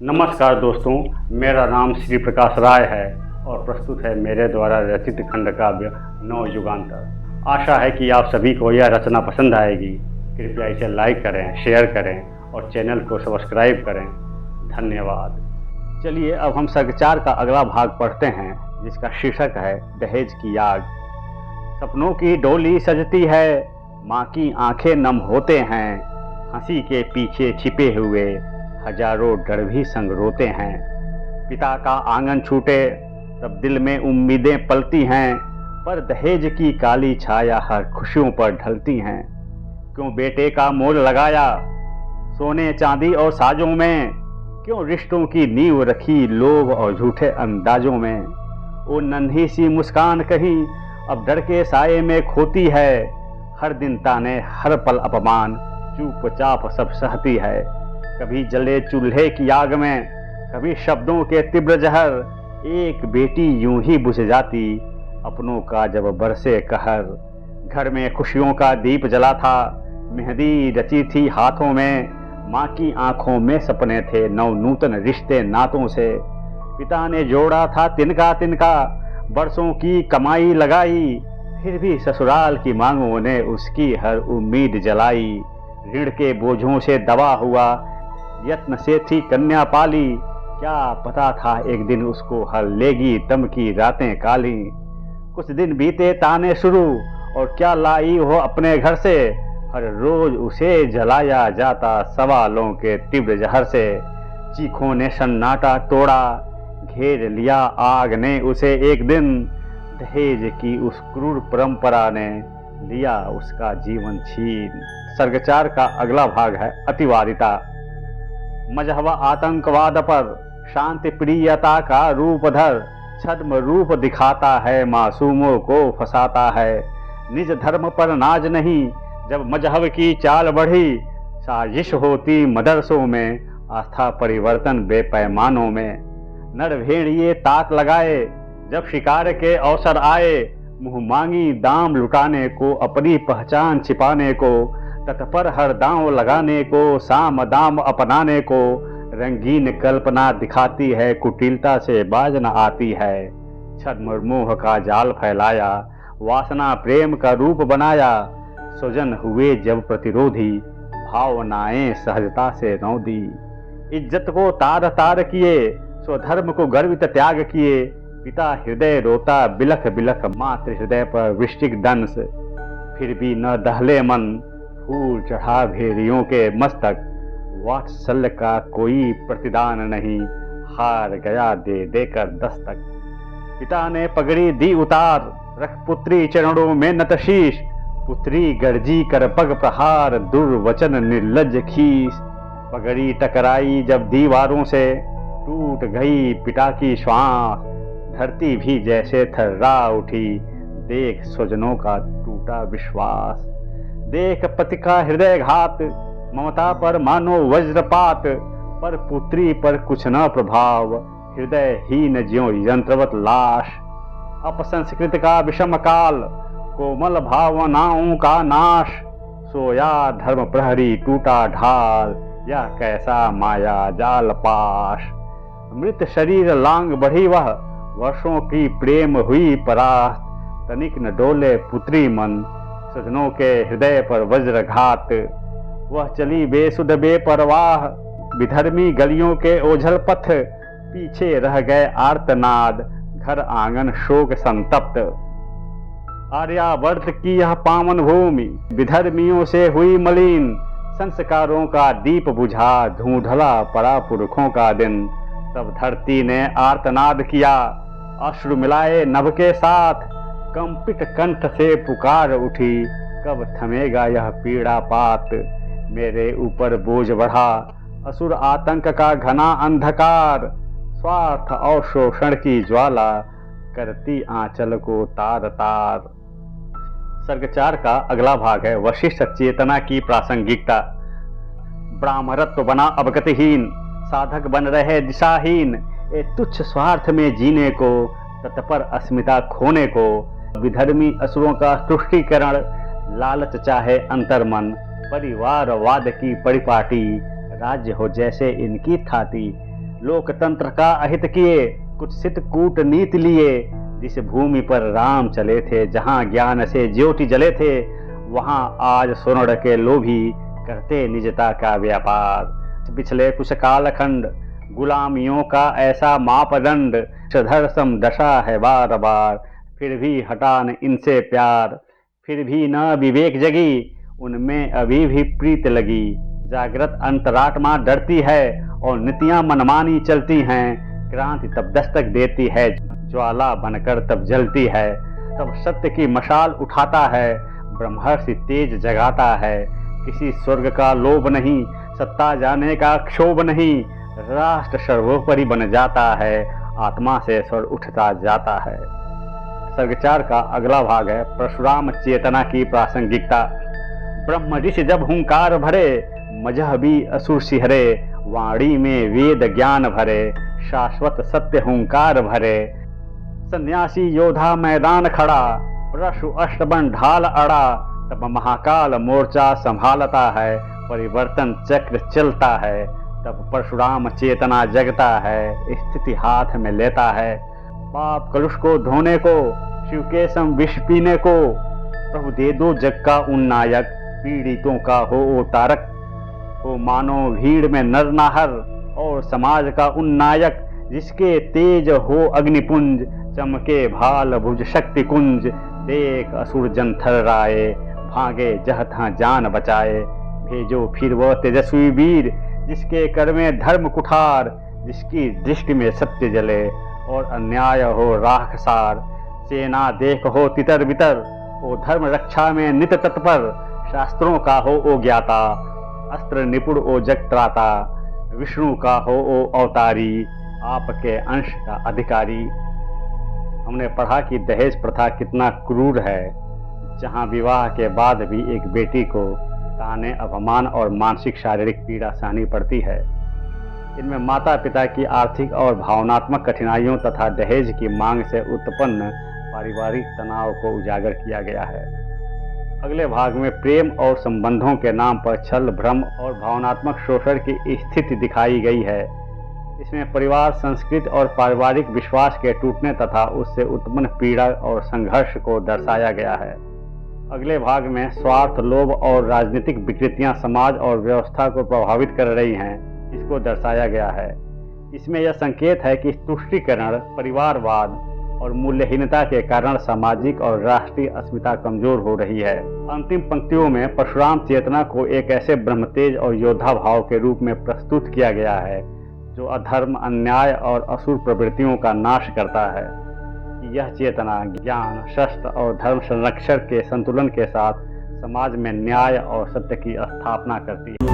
नमस्कार दोस्तों, मेरा नाम श्री प्रकाश राय है और प्रस्तुत है मेरे द्वारा रचित खंडकाव्य नवयुगांतर। आशा है कि आप सभी को यह रचना पसंद आएगी। कृपया इसे लाइक करें, शेयर करें और चैनल को सब्सक्राइब करें। धन्यवाद। चलिए अब हम सर्ग 4 का अगला भाग पढ़ते हैं, जिसका शीर्षक है दहेज की आग। सपनों की डोली सजती है, माँ की आंखें नम होते हैं, हंसी के पीछे छिपे हुए हजारों डर भी संग रोते हैं। पिता का आंगन छूटे तब दिल में उम्मीदें पलती हैं, पर दहेज की काली छाया हर खुशियों पर ढलती हैं। क्यों बेटे का मोल लगाया सोने चांदी और साजों में, क्यों रिश्तों की नींव रखी लोभ और झूठे अंदाजों में। वो नन्ही सी मुस्कान कहीं अब डर के साये में खोती है, हर दिन ताने हर पल अपमान चुपचाप सब सहती है। कभी जले चूल्हे की आग में, कभी शब्दों के तीव्र जहर, एक बेटी यूं ही बुझ जाती अपनों का जब बरसे कहर। घर में खुशियों का दीप जला था, मेहंदी रची थी हाथों में, माँ की आंखों में सपने थे नव नूतन रिश्ते नातों से। पिता ने जोड़ा था तिनका तिनका, बरसों की कमाई लगाई, फिर भी ससुराल की मांगों ने उसकी हर उम्मीद जलाई। ऋण के बोझों से दबा हुआ यत्न से थी कन्या पाली, क्या पता था एक दिन उसको हल लेगी तम की रातें काली। कुछ दिन बीते ताने शुरू, और क्या लाई हो अपने घर से, हर रोज उसे जलाया जाता सवालों के तीव्र जहर से। चीखों ने सन्नाटा तोड़ा, घेर लिया आग ने उसे एक दिन, दहेज की उस क्रूर परंपरा ने लिया उसका जीवन छीन। सर्ग 4 का अगला भाग है अतिवादिता। मजहवा आतंकवाद पर शांति प्रियता का रूप धर, छद्म रूप दिखाता है मासूमों को फंसाता है। निज धर्म पर नाज नहीं, जब मजहब की चाल बढ़ी, साजिश होती मदरसों में आस्था परिवर्तन बेपैमानों में। नर भेड़िए ताक लगाए जब शिकार के अवसर आए, मुंह मांगी दाम लुटाने को अपनी पहचान छिपाने को, तत्पर हर दांव लगाने को साम दाम अपनाने को। रंगीन कल्पना दिखाती है कुटिलता से बाज न आती है, छद्म मोह का जाल फैलाया वासना प्रेम का रूप बनाया। स्वजन हुए जब प्रतिरोधी, भावनाएं सहजता से नौदी। इज्जत को तार तार किए, स्वधर्म को गर्वित त्याग किए, पिता हृदय रोता बिलख बिलख मातृ हृदय पर वृश्चिक दंश। फिर भी न दहले मन, फूल चढ़ा भेड़ियों के मस्तक, वात्सल्य का कोई प्रतिदान नहीं, हार गया दे देकर दस्तक। पिता ने पगड़ी दी उतार, रख पुत्री चरणों में नतशीश, पुत्री गर्जी कर पग प्रहार, दुर्वचन निर्लज्ज खीस। पगड़ी टकराई जब दीवारों से, टूट गई पिता की श्वास, धरती भी जैसे थर्रा उठी, देख स्वजनों का टूटा विश्वास। देख पति का हृदय घात, ममता पर मानो वज्रपात, पर पुत्री पर कुछ न प्रभाव, हृदय हीन ज्यों यंत्रवत लाश। अपसंस्कृत का विषम काल, कोमल भावनाओं का नाश, सोया धर्म प्रहरी टूटा ढाल, यह कैसा माया जाल पाश। मृत शरीर लांग बढ़ी वह, वर्षों की प्रेम हुई परास्त, तनिक न डोले पुत्री मन, सजनों के हृदय पर वज्रघात। वह चली बेसुध बेपरवाह, विधर्मी गलियों के ओझल पथ, पीछे रह गए आर्तनाद, घर आंगन शोक संतप्त। आर्यावर्त की यह पावन भूमि, विधर्मियों से हुई मलिन, संस्कारों का दीप बुझा ढूंढला पड़ा पुरखों का दिन। तब धरती ने आर्तनाद किया, अश्रु मिलाए नभ के साथ, कंपित कंठ से पुकार उठी, कब थमेगा यह पीड़ा पात। मेरे ऊपर बोझ बढ़ा असुर आतंक का घना अंधकार, स्वार्थ और शोषण की ज्वाला करती आंचल को तार तार। सर्ग 4 का अगला भाग है वशिष्ठ चेतना की प्रासंगिकता। ब्राह्मणत्व बना अवगतिहीन, साधक बन रहे दिशाहीन, ए तुच्छ स्वार्थ में जीने को, तत्पर अस्मिता खोने को। विधर्मी असुरों का तुष्टीकरण, लालच चाहे अंतर्मन, परिवारवाद की परिपाटी, राज्य हो जैसे इनकी थाती। लोकतंत्र का अहित किए, कुत्सित कूटनीति लिए। जिस भूमि पर राम चले थे, जहां ज्ञान से ज्योति जले थे, वहां आज स्वर्ण के लोभी करते निजता का व्यापार। पिछले कुछ कालखंड गुलामियों का ऐसा मापदंड, धर्षम दशा है बार बार, फिर भी हटा न इनसे प्यार। फिर भी न विवेक जगी, उनमें अभी भी प्रीत लगी। जागृत अंतरात्मा डरती है और नीतियां मनमानी चलती हैं। क्रांति तब दस्तक देती है, ज्वाला बनकर तब जलती है। तब सत्य की मशाल उठाता है, ब्रह्मर्षि तेज जगाता है। किसी स्वर्ग का लोभ नहीं, सत्ता जाने का क्षोभ नहीं। राष्ट्र सर्वोपरि बन जाता है, आत्मा से स्वर उठता जाता है। सर्ग 4 का अगला भाग है परशुराम चेतना की प्रासंगिकता। ब्रह्म ऋषि जब हुंकार भरे, मजहबी असुर सिहरे। वाणी में वेद ज्ञान भरे, शाश्वत सत्य हुंकार भरे। सन्यासी योद्धा मैदान खड़ा, परशु अष्टबन ढाल अड़ा। तब महाकाल मोर्चा संभालता है, परिवर्तन चक्र चलता है। तब परशुराम चेतना जगता है, स्थिति हाथ में लेता है। पाप कलुष को धोने को, शिव के सम विष पीने को। प्रभु दे दो जग का उन्नायक, पीड़ितों का हो वो तारक। हो मानो भीड़ में नर नाहर, और समाज का उन्नायक। जिसके तेज हो अग्निपुंज, चमके भाल भुज शक्ति कुंज। देख असुर जन थर्राए, भागे जहाँ जान बचाए। भेजो फिर वह तेजस्वी वीर, जिसके कर में धर्म कुठार। जिसकी दृष्टि में सत्य जले, और अन्याय हो राखसार। सेना देख हो तितर बितर, ओ धर्म रक्षा में नित तत्पर। शास्त्रों का हो ओ ज्ञाता, अस्त्र निपुण ओ जग त्राता। विष्णु का हो ओ अवतारी, आपके अंश का अधिकारी। हमने पढ़ा कि दहेज प्रथा कितना क्रूर है, जहां विवाह के बाद भी एक बेटी को ताने, अपमान और मानसिक शारीरिक पीड़ा सहनी पड़ती है। इनमें माता पिता की आर्थिक और भावनात्मक कठिनाइयों तथा दहेज की मांग से उत्पन्न पारिवारिक तनाव को उजागर किया गया है। अगले भाग में प्रेम और संबंधों के नाम पर छल, भ्रम और भावनात्मक शोषण की स्थिति दिखाई गई है। इसमें परिवार संस्कृति और पारिवारिक विश्वास के टूटने तथा उससे उत्पन्न पीड़ा और संघर्ष को दर्शाया गया है। अगले भाग में स्वार्थ, लोभ और राजनीतिक विकृतियां समाज और व्यवस्था को प्रभावित कर रही हैं, इसको दर्शाया गया है। इसमें यह संकेत है कि तुष्टीकरण, परिवारवाद और मूल्यहीनता के कारण सामाजिक और राष्ट्रीय अस्मिता कमजोर हो रही है। अंतिम पंक्तियों में परशुराम चेतना को एक ऐसे ब्रह्मतेज और योद्धा भाव के रूप में प्रस्तुत किया गया है, जो अधर्म, अन्याय और असुर प्रवृत्तियों का नाश करता है। यह चेतना ज्ञान, शस्त्र और धर्म संरक्षण के संतुलन के साथ समाज में न्याय और सत्य की स्थापना करती है।